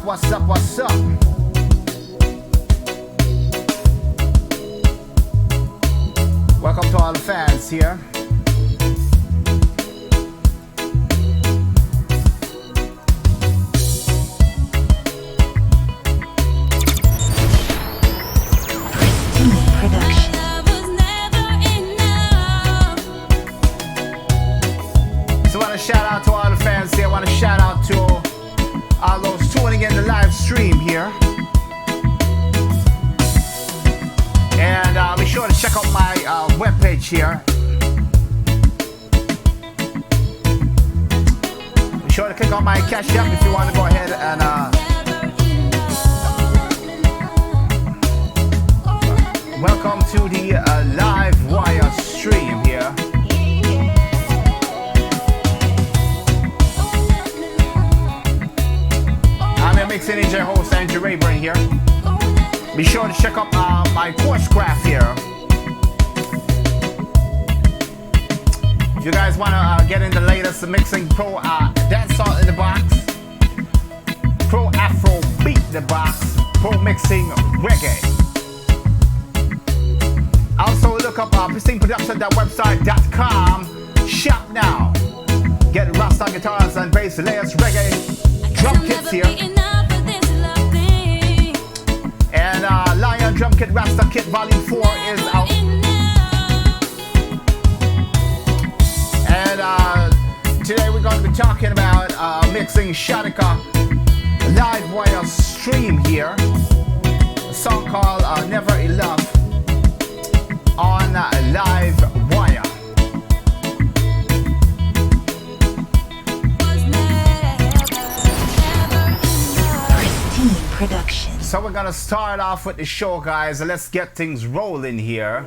what's up, what's up? Welcome to all the fans here. So I want to shout out to all the fans here. I want to shout out to all those tuning in the live stream here. And be sure to check out my webpage here. Be sure to click on my Cash App if you want to go ahead and welcome to the live wire stream here. I'm your mixing DJ host Andrew Rayburn here. Be sure to check out my course graph here. If you guys want to get in the latest mixing pro dancehall in the box, pro afro beat the box, pro mixing reggae. Also look up priscineproduction.website.com. Shop now. Get Rasta guitars and bass layers, reggae, drum kits here. And Lion Drum Kit Rasta Kit Volume 4 is out. And today we're going to be talking about mixing shaneeka live wire stream here. A song called Never Enough on live wire. Pristine Production. So we're gonna start off with the show, guys. Let's get things rolling here.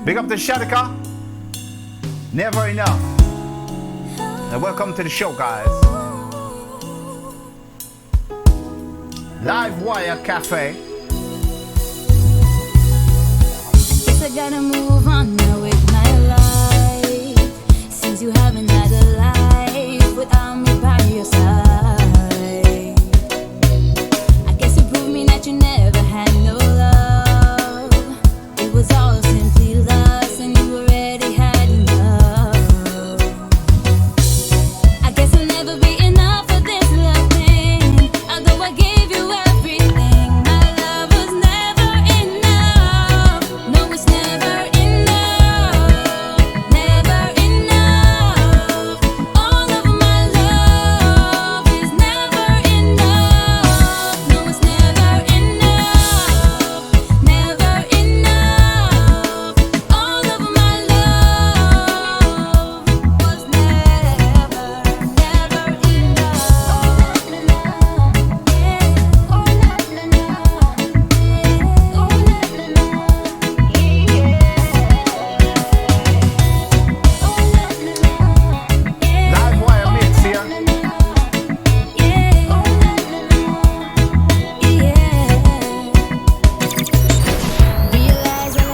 Big up to shaneeka. Never Enough. And welcome to the show, guys. Live Wire Cafe. Guess I gotta move on now with my life, since you haven't had a life without me by your side. I guess you proved me that you never had no love. It was all simply lust and you already had enough. I guess I'll never be enough for this love thing, although I gave you everything. My love was never enough. No, it's never enough. Never enough. All of my love is never enough. No, it's never enough. Never enough. All of my love was never Live Wire Mix here.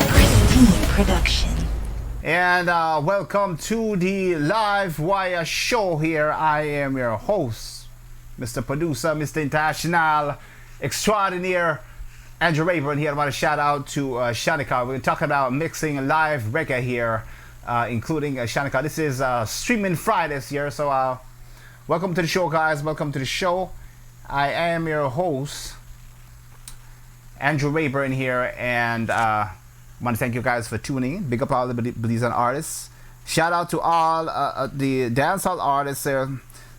Pristine Production. And welcome to the Live Wire show here. I am your host, Mr. Producer, Mr. International Extraordinaire, Andrew Rayburn here. I want to shout out to shaneeka. We're talking about mixing live reggae here, including shaneeka. This is Streaming Fridays here, so welcome to the show, guys. Welcome to the show. I am your host, Andrew Rayburn here, and I want to thank you guys for tuning in. Big up all the Belizean artists. Shout out to all the dancehall artists there.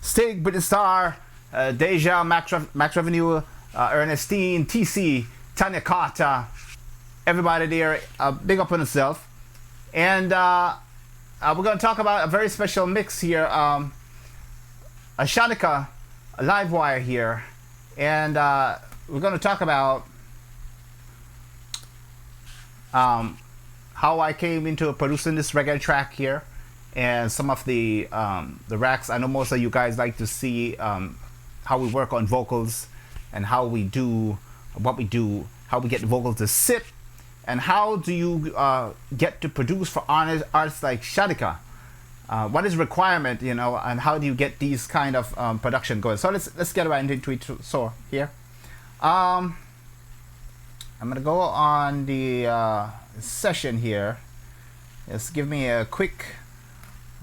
Stig, Britney Star, Deja, Max Revenue, Ernestine, TC, Tanya Carter, everybody there. Big up on yourself. And we're going to talk about a very special mix here. A shaneeka, a live wire here. And we're going to talk about how I came into producing this reggae track here, and some of the racks. I know most of you guys like to see how we work on vocals and how we do what we do, how we get the vocals to sit, and how do you get to produce for artists like shaneeka. what is requirement, you know, and how do you get these kind of production going. So let's get right into it. So here, I'm gonna go on the session here. Just give me a quick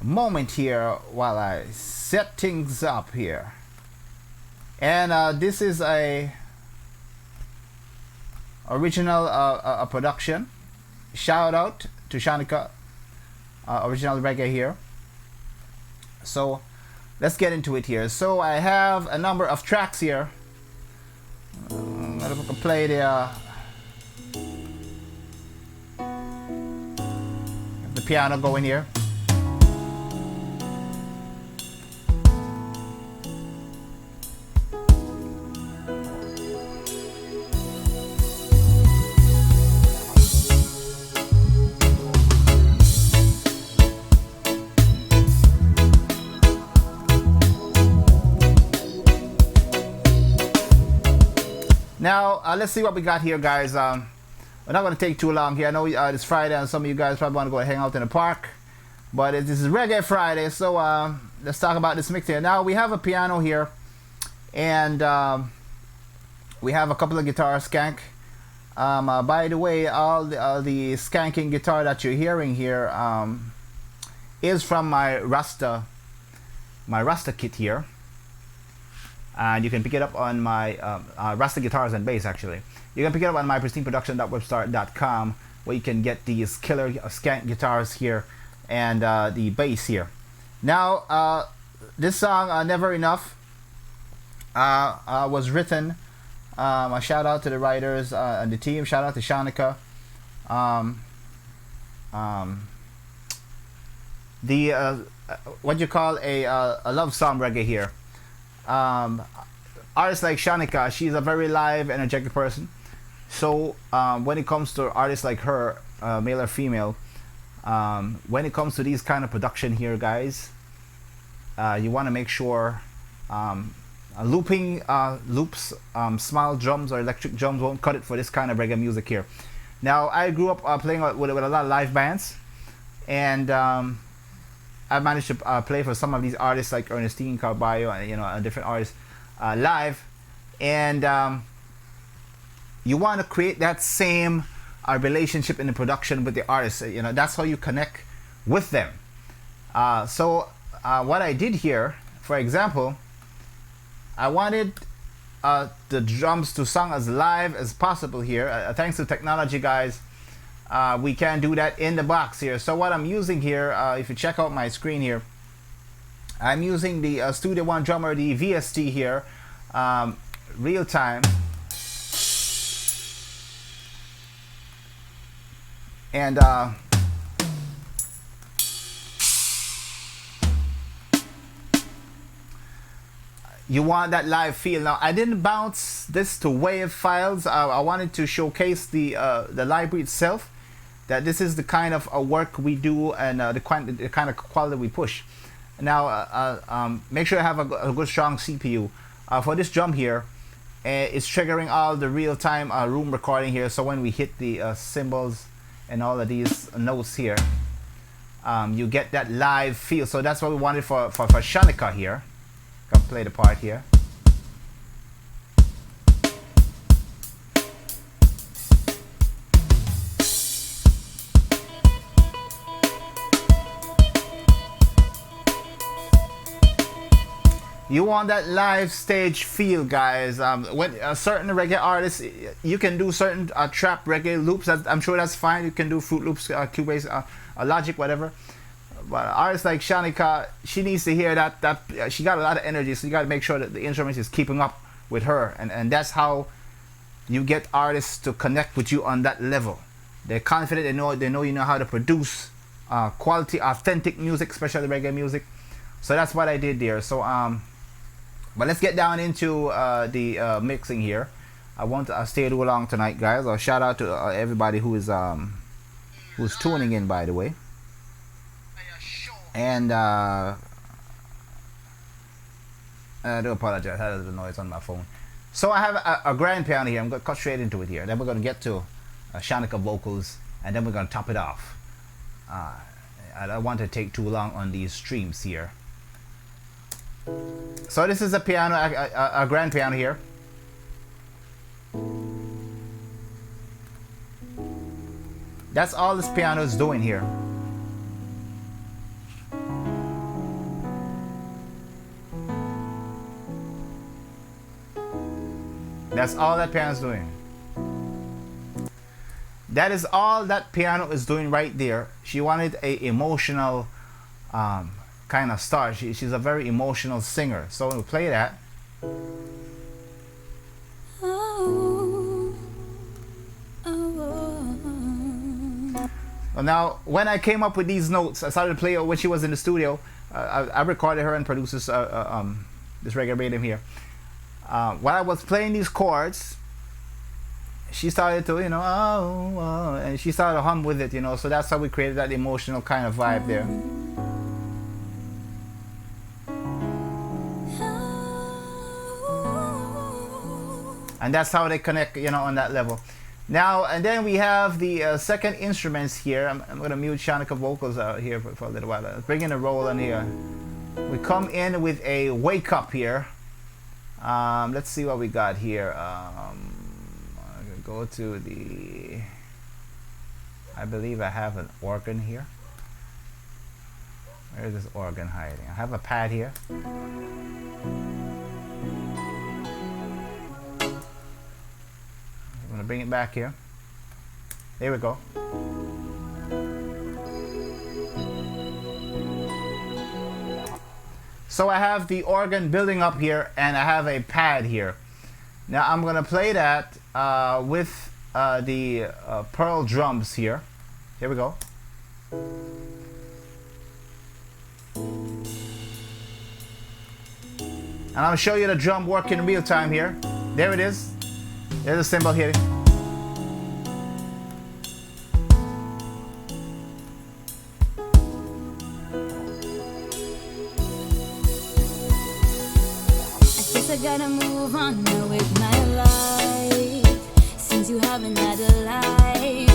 moment here while I set things up here. And this is a original production. Shout out to Shaneeka, original reggae here. So let's get into it here. So I have a number of tracks here. Let me play the piano going here. Now, let's see what we got here, guys. We're not going to take too long here. I know it's Friday and some of you guys probably want to go hang out in the park. But this is Reggae Friday, so let's talk about this mix here. Now, we have a piano here. And we have a couple of guitars, skank. By the way, all the skanking guitar that you're hearing here is from my Rasta kit here. And you can pick it up on my Rasta Guitars and Bass, actually. You can pick it up on my pristineproduction.webstart.com, where you can get these killer skank guitars here and the bass here. Now, this song, Never Enough, was written. A shout out to the writers and the team. Shout out to Shaneeka. What you call a love song reggae here. Artists like Shaneeka, she's a very live, energetic person. So when it comes to artists like her, male or female, when it comes to these kind of production here, guys, you want to make sure looping loops, small drums or electric drums won't cut it for this kind of reggae music here. Now, I grew up playing with a lot of live bands, and I managed to play for some of these artists like Ernestine Carballo and, you know, different artists live, and you want to create that same relationship in the production with the artists. You know, that's how you connect with them. So what I did here, for example, I wanted the drums to sound as live as possible here. Thanks to technology, guys, we can do that in the box here. So what I'm using here, if you check out my screen here, I'm using the Studio One drummer, the VST here, real time. And you want that live feel. Now, I didn't bounce this to WAV files. I wanted to showcase the library itself, that this is the kind of work we do and the kind of quality we push. Now, make sure you have a good strong CPU. For this drum here, it's triggering all the real-time room recording here, so when we hit the cymbals and all of these notes here, you get that live feel. So that's what we wanted for Shaneeka here. Gonna play the part here. You want that live stage feel, guys. When certain reggae artists, you can do certain trap reggae loops. I'm sure that's fine. You can do Fruit Loops, Cubase, Logic, whatever. But artists like Shaneeka, she needs to hear that she got a lot of energy. So you got to make sure that the instrument is keeping up with her, and that's how you get artists to connect with you on that level. They're confident. They know you know how to produce quality, authentic music, especially reggae music. So that's what I did there. So but let's get down into the mixing here. I won't stay too long tonight, guys. I'll shout out to everybody who's tuning in, by the way. And I do apologize. I had a little noise on my phone. So I have a grand piano here. I'm going to cut straight into it here. Then we're going to get to Shaneeka vocals, and then we're going to top it off. I don't want to take too long on these streams here. So this is a piano, a grand piano here. That's all this piano is doing here. That's all that piano is doing. That is all that piano is doing right there. She wanted a emotional kind of start. She's a very emotional singer. So we'll play that. Oh, oh, oh. Well, now, when I came up with these notes, I started to play it when she was in the studio. I recorded her and produced this reggae rhythm here. While I was playing these chords, she started to, and she started to hum with it, so that's how we created that emotional kind of vibe there. And that's how they connect, on that level. Now, and then we have the second instruments here. I'm going to mute Shaneeka vocals out here for a little while. Let's bring in a roll in here. We come in with a wake up here. Let's see what we got here. I'm going to go to the... I believe I have an organ here. Where is this organ hiding? I have a pad here. I'm going to bring it back here. There we go. So I have the organ building up here, and I have a pad here. Now I'm going to play that with the pearl drums here. Here we go. And I'm going to show you the drum work in real time here. There it is. There's a cymbal here. I gotta move on now with my life, since you haven't had a life.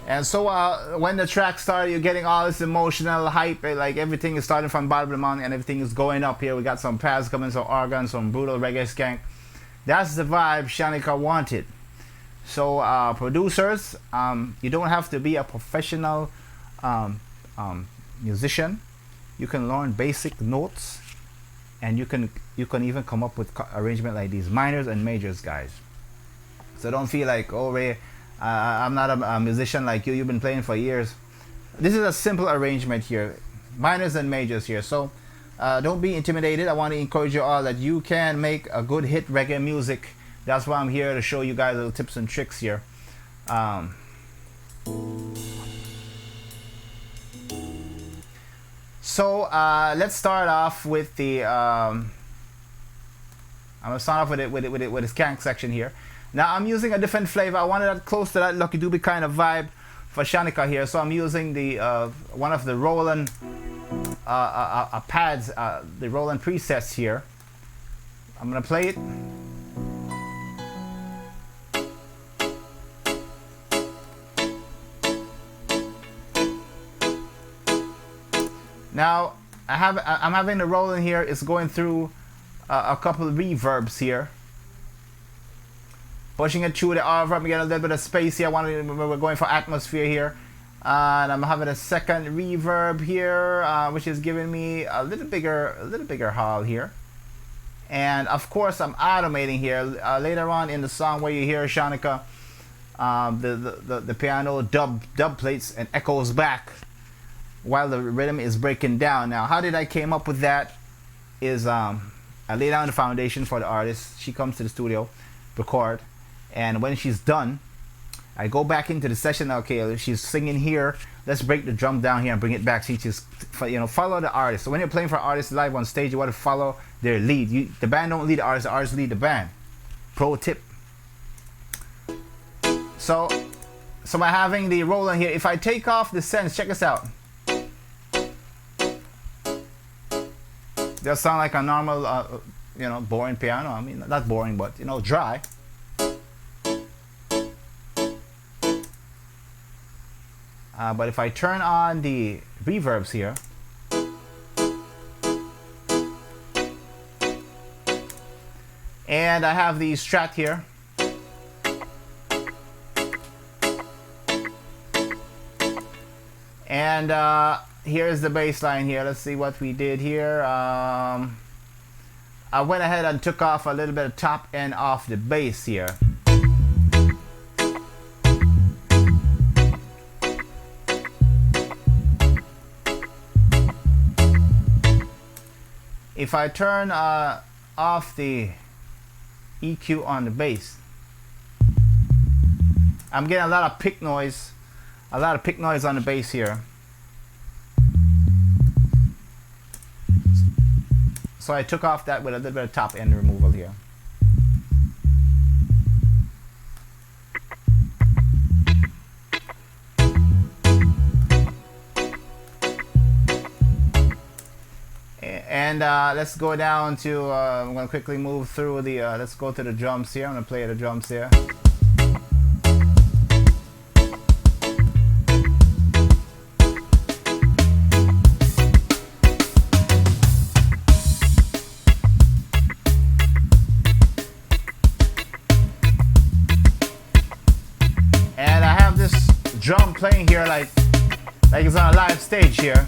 And so when the track started, you're getting all this emotional hype, like everything is starting from bottom of the mountain and everything is going up here. We got some pads coming, some organ, some brutal reggae skank. That's the vibe Shaneeka wanted. So producers, you don't have to be a professional musician. You can learn basic notes, and you can even come up with arrangement like these, minors and majors, guys. So don't feel like, oh Ray, I'm not a musician like you've been playing for years. This is a simple arrangement here, minors and majors here. So don't be intimidated. I want to encourage you all that you can make a good hit reggae music. That's why I'm here, to show you guys little tips and tricks here. So let's start off with the I'm gonna start off with the skank section here. Now I'm using a different flavor. I wanted that close to that Lucky Doobie kind of vibe for Shaneeka here. So I'm using the one of the Roland pads, the Roland presets here. I'm gonna play it. Now I'm having the Roland here. It's going through a couple of reverbs here. Pushing it through the reverb, getting a little bit of space here. We're going for atmosphere here. And I'm having a second reverb here, which is giving me a little bigger hall here. And of course I'm automating here. Later on in the song where you hear Shaneeka, the piano dub plates and echoes back while the rhythm is breaking down. Now how did I came up with that is I lay down the foundation for the artist. She comes to the studio, record, and when she's done, I go back into the session. Okay, she's singing here, let's break the drum down here and bring it back. She just follow the artist. So when you're playing for artists live on stage, you want to follow their lead. The band don't lead the artist lead the band. Pro tip. So I'm having the Roland here. If I take off the sends, check this out. They'll sound like a normal, boring piano. I mean, not boring, but dry. But if I turn on the reverbs here, and I have the Strat here, and here's the bass line here. Let's see what we did here. I went ahead and took off a little bit of top end off the bass here. If I turn off the EQ on the bass, I'm getting a lot of pick noise on the bass here. So I took off that with a little bit of top end removal here. And let's go down to, I'm going to quickly move through the, let's go to the drums here. I'm going to play the drums here. And I have this drum playing here like it's on a live stage here.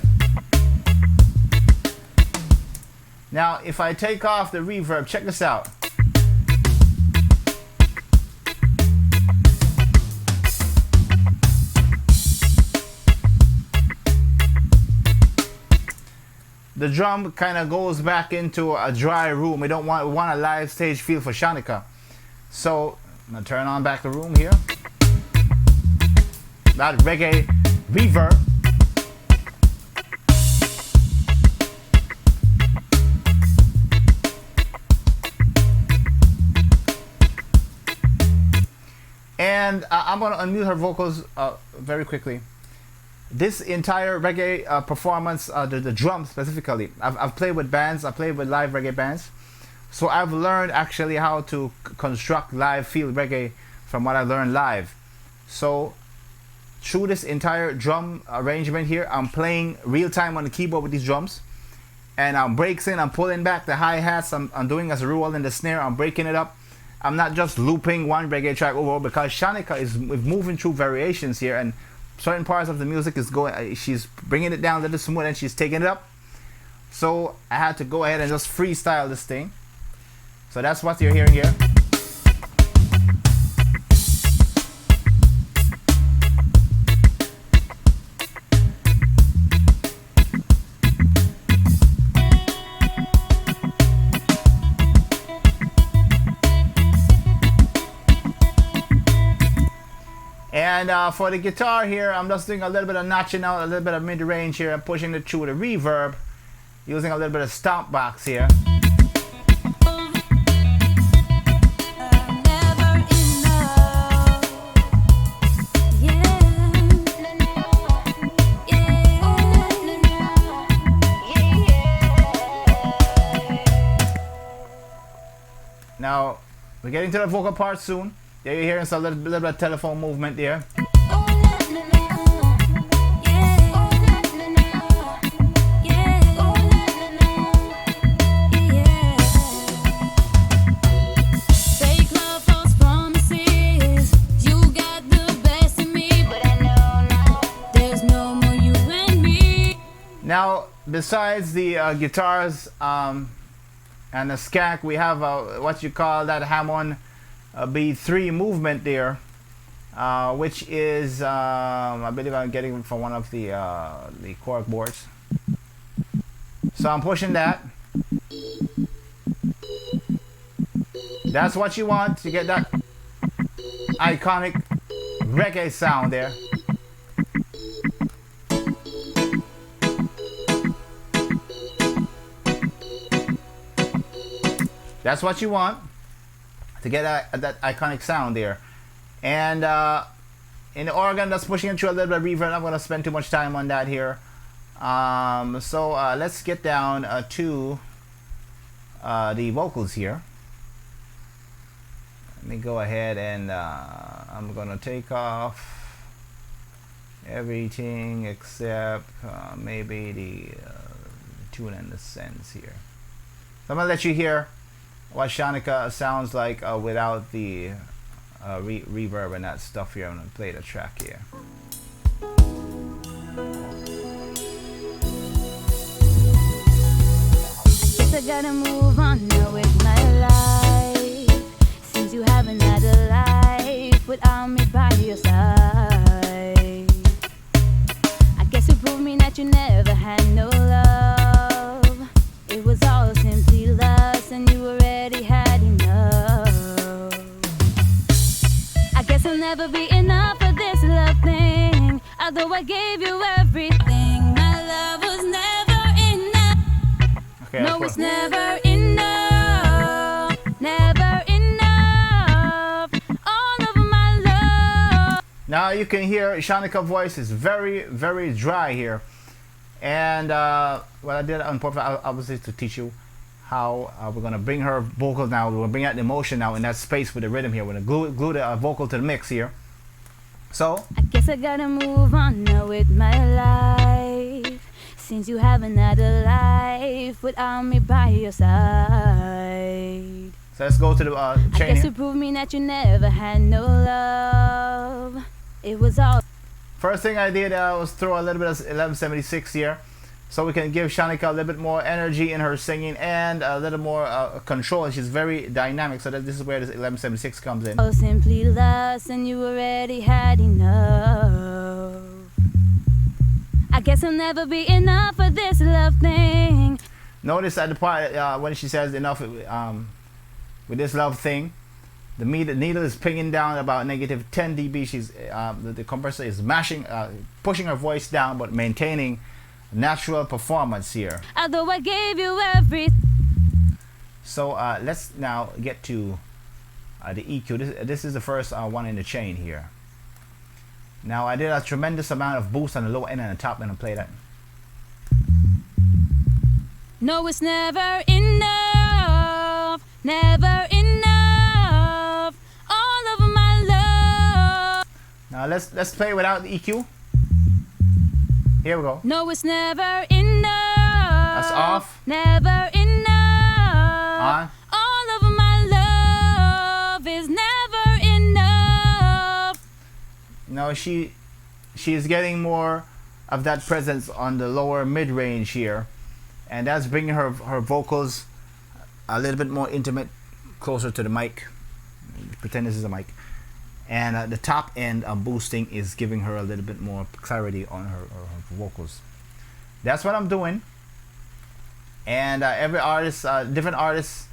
Now, if I take off the reverb, check this out. The drum kind of goes back into a dry room. We want a live stage feel for shaneeka. So, I'm gonna turn on back the room here. That reggae reverb. And I'm going to unmute her vocals very quickly. This entire reggae performance, the drum specifically, I've played with bands, I've played with live reggae bands. So I've learned actually how to construct live field reggae from what I learned live. So through this entire drum arrangement here, I'm playing real time on the keyboard with these drums. And I'm breaks in, I'm pulling back the hi-hats, I'm doing as a roll in the snare, I'm breaking it up. I'm not just looping one reggae track over, because shaneeka is moving through variations here, and certain parts of the music is going, she's bringing it down a little smooth and she's taking it up. So I had to go ahead and just freestyle this thing. So that's what you're hearing here. And for the guitar here, I'm just doing a little bit of notching out, a little bit of mid-range here, and pushing it through the reverb, using a little bit of stomp box here. Now, we're getting to the vocal part soon. There you're hearing some little bit of telephone movement there. Now, besides the guitars and the skank, we have what you call that Hammond B3 movement there, which is I believe I'm getting from one of the cork boards. So I'm pushing that. That's what you want to get that iconic reggae sound there. That's what you want to get that iconic sound there. And in the organ, that's pushing it through a little bit of reverb. I'm not going to spend too much time on that here. So let's get down to the vocals here. Let me go ahead and I'm going to take off Everything except maybe the tune and the sense here. So I'm gonna let you hear what shaneeka sounds like without the reverb and that stuff here. I'm gonna play the track here. Guess I gotta move on now with my life, since you haven't had a life without me by your side. I guess you proved me that you never had no love. It was all simply lust and you already had enough. I guess I'll never be enough for this love thing, although I gave you everything. My love was never enough. Okay, No, it's never enough, never enough. All of my love. now you can hear shaneeka's voice is very, very dry here. And what I did on purpose, obviously, to teach you how we're going to bring her vocal now. We're going to bring out the emotion now in that space with the rhythm here. We're going to glue the vocal to the mix here. So, I guess I gotta move on now with my life, since you haven't had a life without me by your side. so let's go to the I chain guess here. you proved me that you never had no love. It was all. First thing I did was throw a little bit of 1176 here, so we can give shaneeka a little bit more energy in her singing and a little more control. She's very dynamic, so this is where this 1176 comes in. Oh, simply lust, and you already had enough. I guess I'll never be enough for this love thing. Notice at the part when she says enough with this love thing, the needle is pinging down about negative 10 dB. She's the compressor is pushing her voice down, but maintaining natural performance here. Although I gave you everything. So let's now get to the EQ. This is the first one in the chain here. Now I did a tremendous amount of boost on the low end and the top end and play that. No, it's never enough, never enough. All of my love. Now let's play without the EQ. Here we go. No, it's never enough. That's off. Never enough. On. All of my love is never enough. Now she's getting more of that presence on the lower mid range here, and that's bringing her vocals a little bit more intimate, closer to the mic. Pretend this is a mic. And the top end of boosting is giving her a little bit more clarity on her vocals. That's what I'm doing. And every artist, different artists,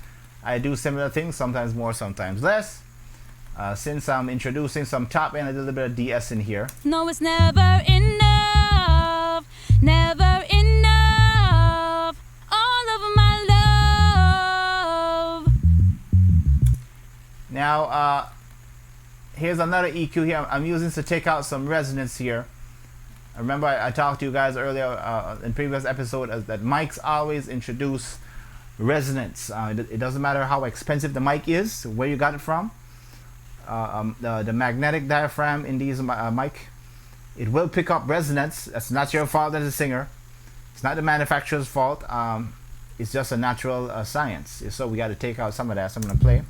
I do similar things, sometimes more, sometimes less. Since I'm introducing some top end, a little bit of DS in here. No, it's never enough, never enough. All of my love. Now, here's another EQ here. I'm using this to take out some resonance here. Remember, I talked to you guys earlier in previous episode that mics always introduce resonance. It doesn't matter how expensive the mic is, where you got it from. The magnetic diaphragm in these mic, it will pick up resonance. That's not your fault as a singer. It's not the manufacturer's fault. It's just a natural science. So we got to take out some of that. So I'm gonna play.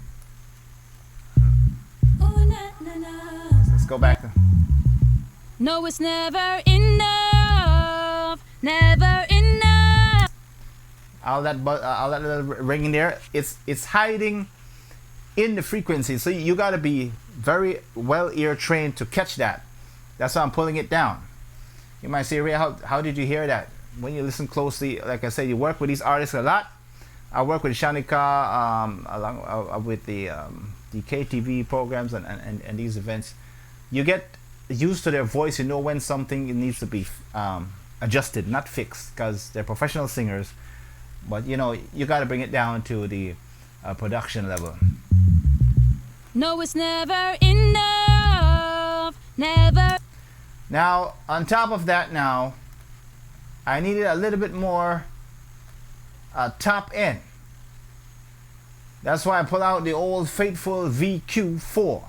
Let's go back. No, it's never enough, never enough. All that little ring in there, it's hiding in the frequency. So you got to be very well ear trained to catch that. That's why I'm pulling it down. You might say, Ray, how did you hear that? When you listen closely, like I said, you work with these artists a lot. I work with shaneeka along with the KTV programs and these events. You get used to their voice. You know when something needs to be adjusted, not fixed, because they're professional singers. But you know, you got to bring it down to the production level. No, it's never enough, never. Now, on top of that, now I needed a little bit more top end. That's why I pull out the old faithful VQ4.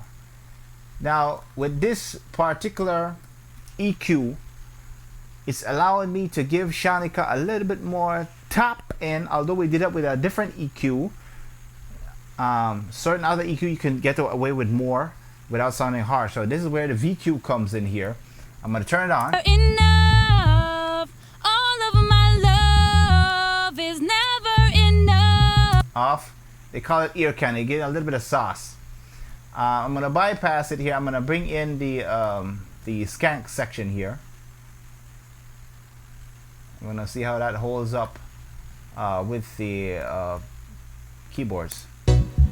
Now, with this particular EQ, it's allowing me to give Shaneeka a little bit more top end, although we did it with a different EQ. Certain other EQ you can get away with more without sounding harsh. So this is where the VQ comes in here. I'm going to turn it on. Enough. All of my love is never enough. Off. They call it ear candy. Get a little bit of sauce. I'm going to bypass it here. I'm going to bring in the skank section here. I'm going to see how that holds up with the keyboards.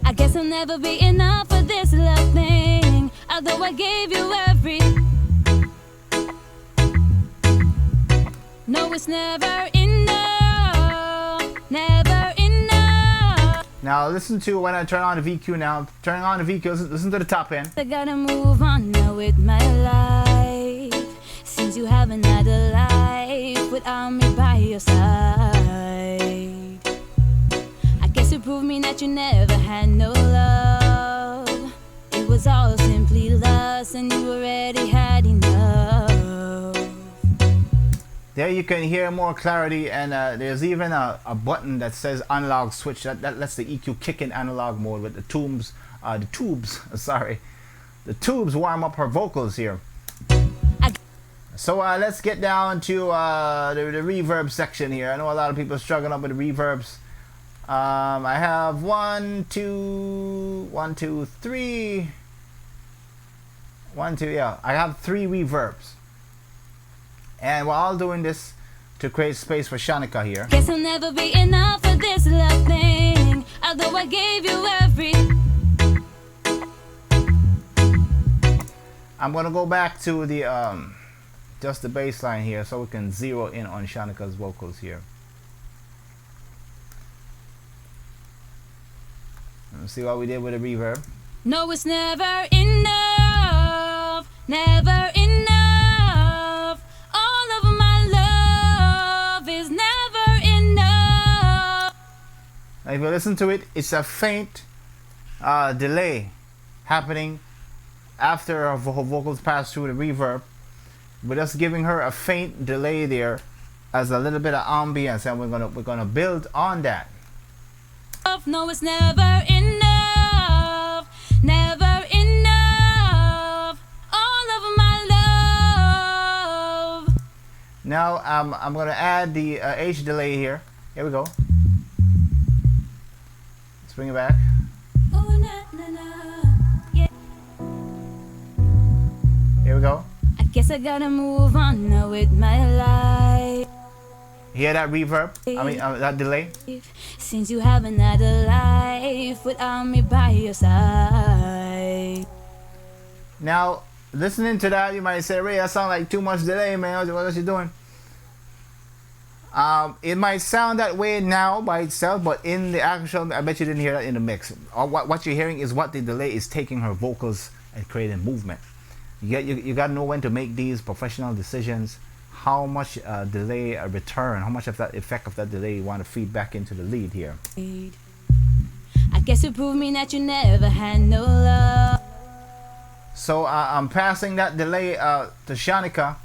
I guess I'll never be enough for this love thing, although I gave you every. No, it's never enough, never enough. Now listen to when I turn on the VQ now. Turning on the VQ, listen to the top end. I gotta move on now with my life, since you haven't had a life without me by your side. I guess you proved me that you never had no love. It was all simply lust and you already had enough. There you can hear more clarity, and there's even a button that says analog switch that lets the EQ kick in analog mode with the tubes warm up her vocals here. So let's get down to the reverb section here. I know a lot of people are struggling up with the reverbs. I have 1, 2, 3. Yeah, I have 3 reverbs. And we're all doing this to create space for Shaneeka here. Guess I'll never be enough for this love thing, although I gave you every. I'm gonna go back to the just the bass line here so we can zero in on Shaneeka's vocals here. Let's see what we did with the reverb. No, it's never enough, never enough. All of my love is never enough. Now if you listen to it, it's a faint delay happening after her vocals pass through the reverb. We're just giving her a faint delay there as a little bit of ambience, and we're gonna build on that. No, it's never enough, never enough. All of my love. Now I'm gonna add the H delay here. Here we go. Let's bring it back. Oh, na, na, na. Yeah. Here we go. I guess I gotta move on now with my life. Hear that reverb? I mean that delay. Since you haven't had a life without me by your side. Now listening to that, you might say, Ray, that sounds like too much delay, man. What you doing? It might sound that way now by itself, but in the actual, I bet you didn't hear that in the mix. What you're hearing is what the delay is taking her vocals and creating movement. You got to know when to make these professional decisions. How much delay a return, how much of that effect of that delay you want to feed back into the lead here. I guess you proved me that you never had no love. So I'm passing that delay to Shaneeka,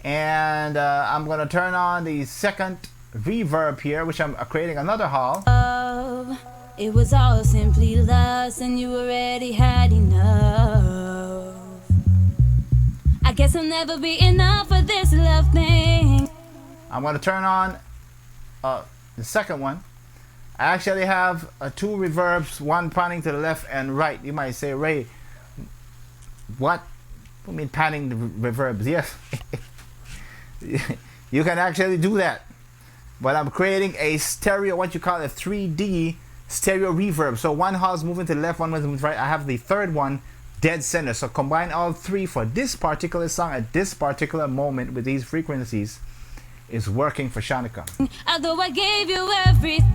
and I'm gonna turn on the second reverb here, which I'm creating another hall. It was all simply lust and you already had enough. I guess I'll never be enough for this love thing. I'm going to turn on the second one. I actually have 2 reverbs, one panning to the left and right. You might say, Ray, what do you mean panning the reverbs? Yes, you can actually do that. But I'm creating a stereo, what you call a 3D stereo reverb. So one hall's moving to the left, one was moving to the right. I have the third one dead center. So combine all 3 for this particular song at this particular moment with these frequencies is working for Shaneeka. Although I gave you everything.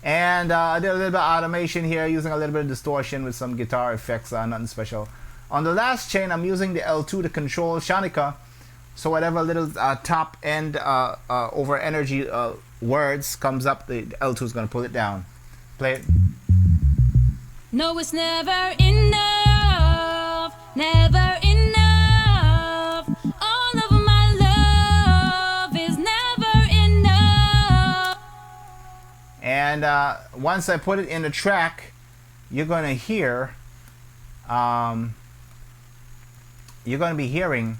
And I did a little bit of automation here using a little bit of distortion with some guitar effects, nothing special. On the last chain, I'm using the L2 to control Shaneeka. So whatever little top end over energy words comes up, the L2 is going to pull it down. Play it. No, it's never enough, never enough. And once I put it in the track, you're going to hear, you're going to be hearing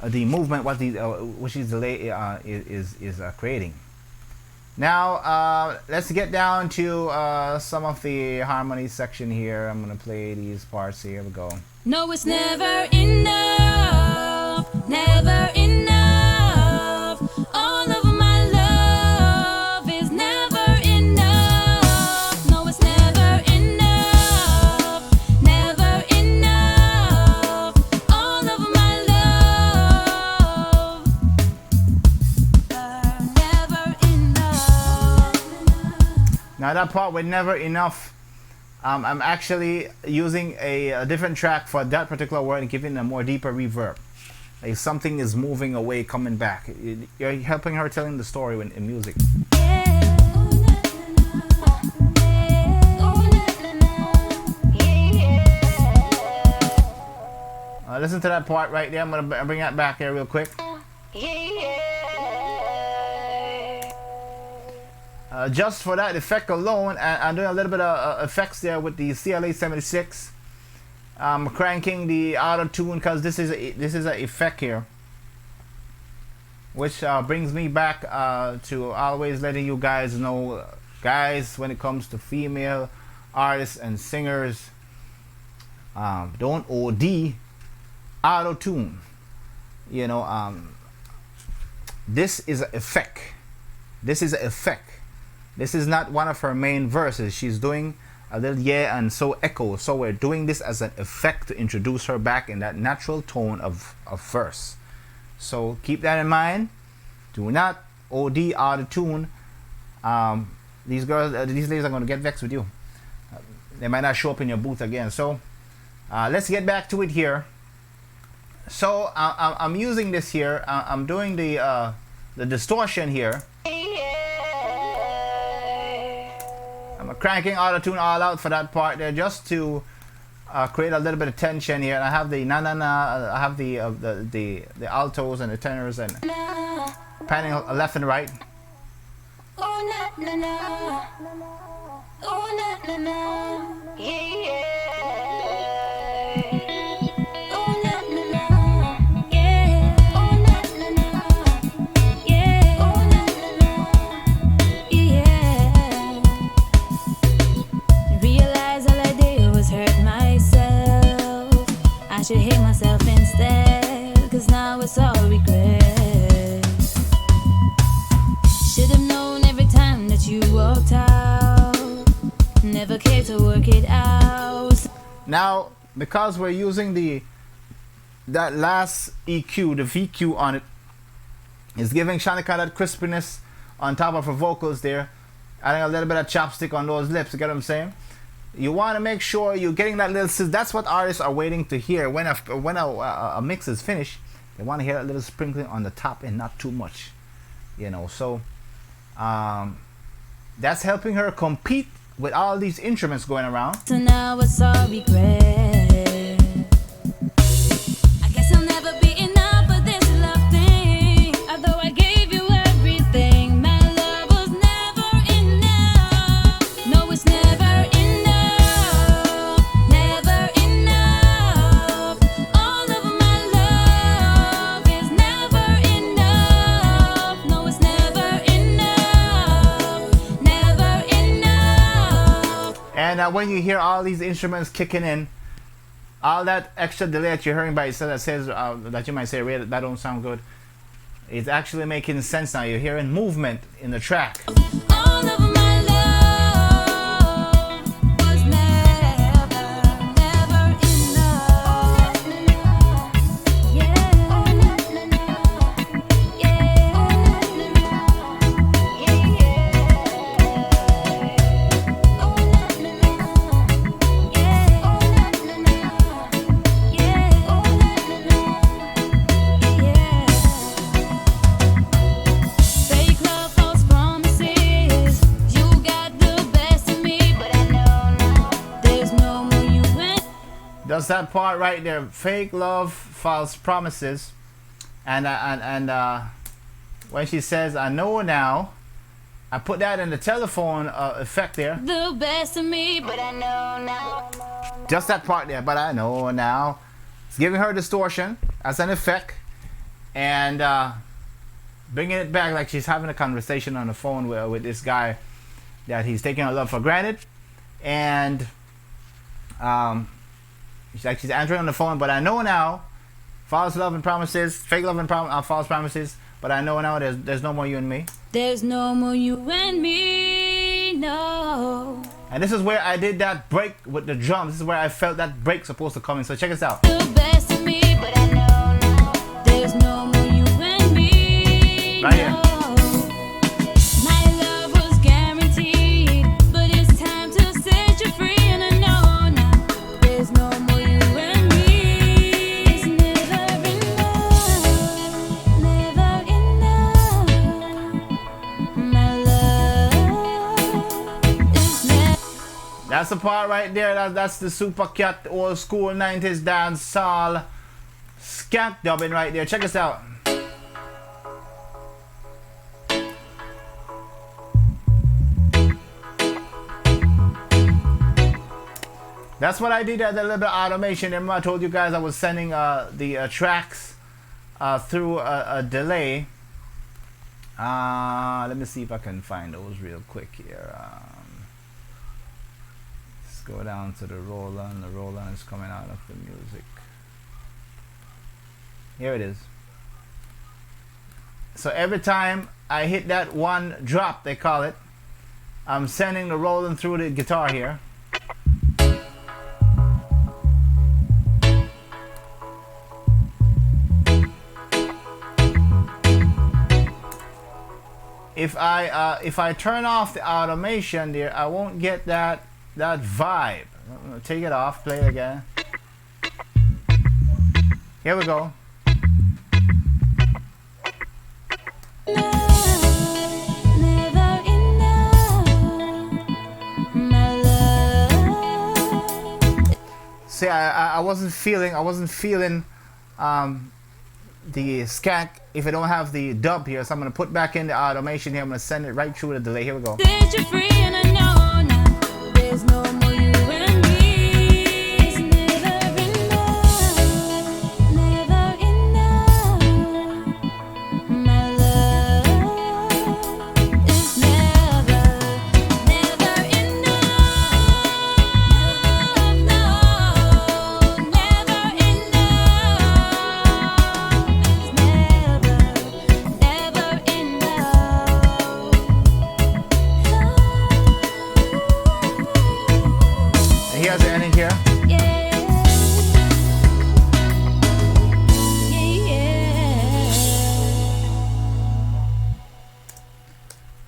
the movement what the which is delay is creating. Now let's get down to some of the harmony section here. I'm gonna play these parts here. Here we go. No, it's never enough, never enough. All of my love is never enough. No, it's never enough, never enough. All of my love, never enough. Now that part with never enough, I'm actually using a different track for that particular word and giving a more deeper reverb. Like something is moving away, coming back. You're helping her telling the story in music. Listen to that part right there. I'm going to bring that back here real quick. Just for that effect alone, I'm doing a little bit of effects there with the CLA 76. I'm cranking the auto tune because this is an effect here, which brings me back to always letting you guys know, guys, when it comes to female artists and singers, don't OD auto tune. You know, this is an effect. This is an effect. This is not one of her main verses. She's doing a little yeah and so echo. So we're doing this as an effect to introduce her back in that natural tone of verse. So keep that in mind. Do not OD out of tune. These girls, these ladies are going to get vexed with you. They might not show up in your booth again. So let's get back to it here. So I'm using this here. I'm doing the distortion here. I'm cranking auto-tune all out for that part there, just to create a little bit of tension here. And I have the na. I have the altos and the tenors and panning left and right. Oh na na na, oh na na na, yeah. Oh na na na, yeah. Oh na na na, yeah. Oh na na na, yeah. Realize all I did was hurt myself. I should hate myself instead, 'cause now it's all regret. Should've known every time that you walked out. Never cared to work it out. Now, because we're using that last EQ, the VQ on it, is giving Shaneeka that crispiness on top of her vocals there, adding a little bit of chopstick on those lips. You get what I'm saying? You want to make sure you're getting that little sizzle. That's what artists are waiting to hear when a mix is finished. They want to hear that little sprinkling on the top and not too much, you know. So that's helping her compete with all these instruments going around. So now it's all regret. I guess I'll never be enough for this love thing. Although I gave you everything, my love was never enough. No, it's never enough, never enough. All of my love is never enough. No, it's never enough, never enough. And when you hear all these instruments kicking in, all that extra delay that you're hearing by itself that says that you might say, "Ray, that don't sound good," it's actually making sense now. You're hearing movement in the track. All of my love was never enough. Yeah. Fake love, false promises. You got the best of me, but I know now there's no more you and. Does that part right there? Fake love, false promises, and when she says, "I know now, I put that in the telephone effect there. The best of me, but I know now. Just that part there, but I know now. It's giving her distortion as an effect, and bringing it back like she's having a conversation on the phone with this guy that he's taking her love for granted, and like she's answering on the phone. But I know now, false love and promises, fake love and false promises. But I know now there's no more you and me. There's no more you and me, no. And this is where I did that break with the drums. This is where I felt that break supposed to come in. So check this out. The best of me, but I know now. There's no more you and me, Right here. no. My love was guaranteed, but it's time to set you free. And I know now. There's no more you and me. It's never enough, never enough. My love is never. That's the part right there. That's the Super Cat old school 90s dancehall skank dubbing right there. Check this out. That's what I did at a little bit of automation. Remember I told you guys I was sending the tracks through a delay. Let me see if I can find those real quick here. Let's go down to the roller, and the roller is coming out of the music. Here it is. So every time I hit that one drop, they call it, I'm sending the rolling through the guitar here. If I turn off the automation there, I won't get that vibe. I'm gonna take it off, play it again. Here we go. Never enough, my love. See, I wasn't feeling the skank if I don't have the dub here, so I'm gonna put back in the automation here. I'm gonna send it right through the delay. Here we go. Set you free, and I know now. There's no more you and me. It's never enough, never enough. My love is never enough. No, never enough. Never enough. And here's the ending here. Yeah.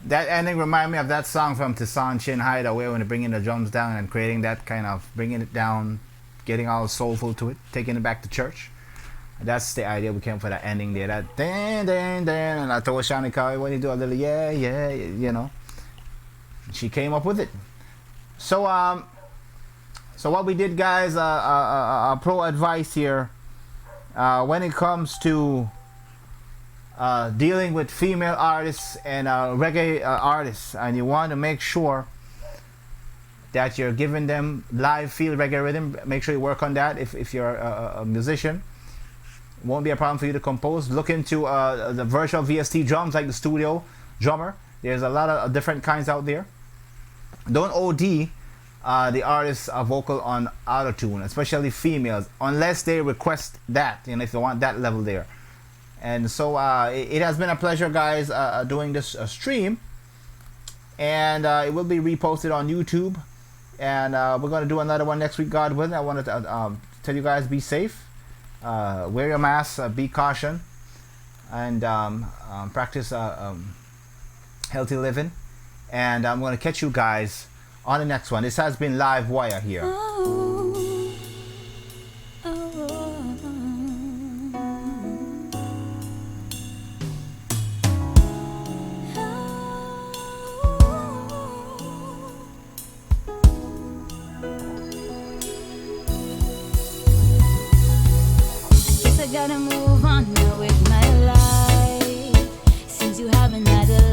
That ending reminded me of that song from Tisan Chin Hideaway when they're bringing the drums down and creating that kind of bringing it down, getting all soulful to it, taking it back to church. That's the idea we came for that ending there. That ding ding ding, and I told Shaneeka when you do a little yeah, you know. She came up with it. So what we did, guys, pro advice here when it comes to dealing with female artists and reggae artists, and you want to make sure that you're giving them live feel reggae rhythm. Make sure you work on that. If you're a musician, it won't be a problem for you to compose. Look into the virtual VST drums, like the studio drummer. There's a lot of different kinds out there. Don't OD the artist's vocal on auto-tune, especially females, unless they request that, you know, if they want that level there. And so it has been a pleasure, guys, doing this stream, and it will be reposted on YouTube, and we're going to do another one next week, God willing. I wanted to tell you guys, be safe, wear your mask, be caution, and practice healthy living. And I'm going to catch you guys on the next one. This has been Live Wire here. Guess I gotta move on now with my life, since you haven't had a